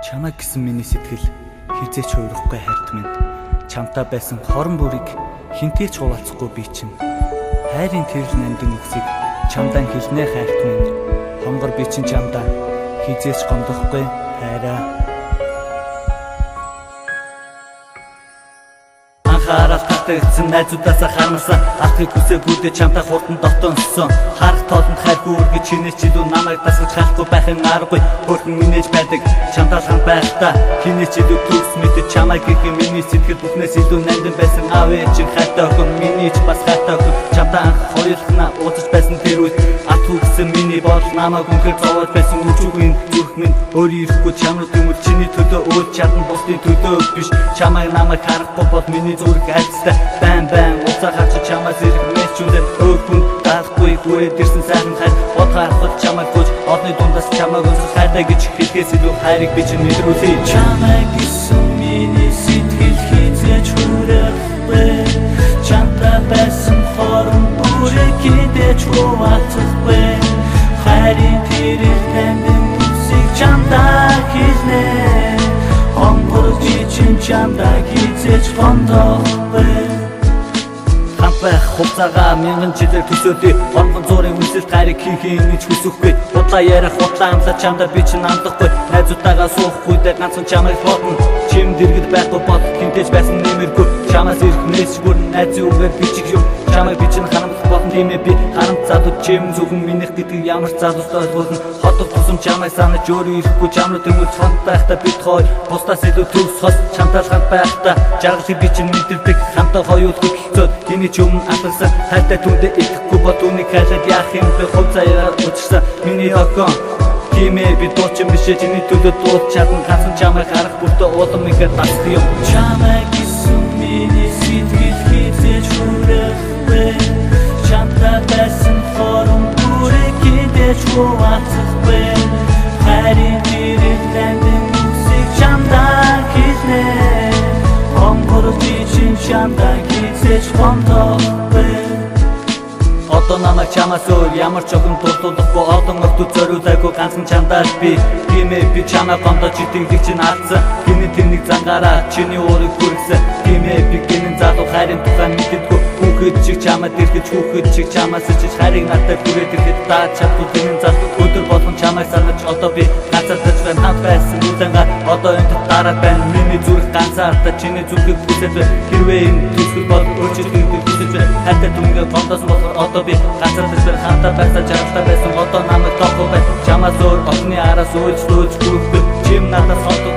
Чамайг гэсэн миний сэтгэл хизээч хуурахгүй хайрт минь. Чамтай байсан хорон бүрийг хинтээ ч хуваалцахгүй би чинь. Хайрын тэрл нандин үгсийг чамдан хэлнэ хайрт минь. Хонгор би чинь чамдаа хизээч гомдохгүй хайраа. Анхаарал татагдсан найзуудаасаа хармасан ахыг хүсээгүй чамтай хурдан дотоонсон. Харах тоолонд хайргүй үргэж чинээс ч илүү намайг дасгаж харахгүй байхын аргагүй. Хөрхөн минэж байдаг чамтай хан байхдаа хинээс ч илүү төгс мэдэж чамайг гэх миний сэтгэл бүхнээс илүү нандин байсан аав ээжийн хайртай охин миний ч бас хайртай охин. Чамтай анх хоёулахнаа уулзаж байсан тэр үед атгүй гэсэн миний бодол намайг үнхээр зовоож байсан үчүүгийн зүрх минь өөрөө ирэхгүй чамруу төмөр чиний төлөө өөд чадан бусдын төлөө биш. Чамайг намайг харахгүй бол миний зүрх альцтай байн уцаа харч чамаас ирэх мэчүүндээ өөхөн даахгүй хүрээд ирсэн сайхан хайр бодхаархад чамайг гүйж одны дундаас чамайг өнсөх хайртай гэж хэлхээс илүү хайрыг би чинь мэдрүүлээ. Чамайг гэсэн миний сэтгэл хизээч хүрээхгүй чамтай байсан хорон бүрийг хинтээч хуваалцахгүй хайрын тэрэл нандин үгсийг чамдаа хэлнэ хонгор би чинь чамдаа хизээч гомдохгүй. Хампах хугацаагаа мянган жилээр төсөөлөе. Хонгон зуурын үнсэлт хайрыг хийхин гэж хүсэхгүй. Удлаа ярих удлаа амлаа чамдаа би чинь амлахгүй. Найзуудтайгаа суухгүй дээр ганцхан чамайг бодно. Чим дэргэд байхгүй бод хинтээж байсан нэмэргүй. Чамаас ирэх нэсгүр найзын үгээр би чих юм. Чамайг би чинь харамсах болно тийм ээ би харамт залуу чим зөвхөн минийх гэдэг ямар залуустай болно. Хотод тусам чамайг санаж өөрөө ирэхгүй чамруу тэнгуүл цанд байхдаа бид хоёр бусдаас илүү төгс хос чамтай хамт байхдаа жаргалыг би чинь мэдэрдэг хамтаа хоёулахыг хэцүүд тэний ч өмнө амтсан хайртай түндэ итгэхгүй бод үнийг хайлаад яах юм бэ хувцаяа учирсан миний охин тийм ээ би дуучин бишээ чиний төлөө дуулж чадна ганцхан чамайг харах бүртээ уулам ихэд баст юм. Чамайг гэсэн миний сэтгэл хизээч хүрээхгүй чамтай байсан хорон бүрийг хинтээж хуваалцахгүй хайрын тэрэл нандин үгсийг чамдаа хэлнэ хонгор би чинь чамдаа хизээч гомдохгүй. Одоо намайг чамаас өөр ямар ч огон дурдуулахгүй одон өвдөд зориулаагүй ганцхан чамдаа би тийм ээ би чамайг гомдож итгэлийг чинь алдсан гинэ тэмник зангаараа чиний уурыг хүргэсэн тийм ээ би гинэн залуу хайрын тухай мэддэггүй хүүхэд чиг чамайг дэрхэж хүүхэд чиг чамаас ичиж хайрыг надад хүрээд ирэхэд даад чадгүй гинэн залуу өдөр болгон чамайг санаж одоо би ганцаардаж байна хамт байсан үлэнга одоо энэ дараа байна миний зүрх ганцаардаа чиний зүрхийг хүсэж байна хэрвээ энэ төсөл бол өөрчлөлтийг хүсэж байна хайртай түнгээ гомдоос болохоор одоо би ганцаардаж байна хамтаа байсан чамтай байсан одоо намайг тоохгүй байна чамаас өөр охины араас үйлчлүүлж хүрэх чим надаас хотод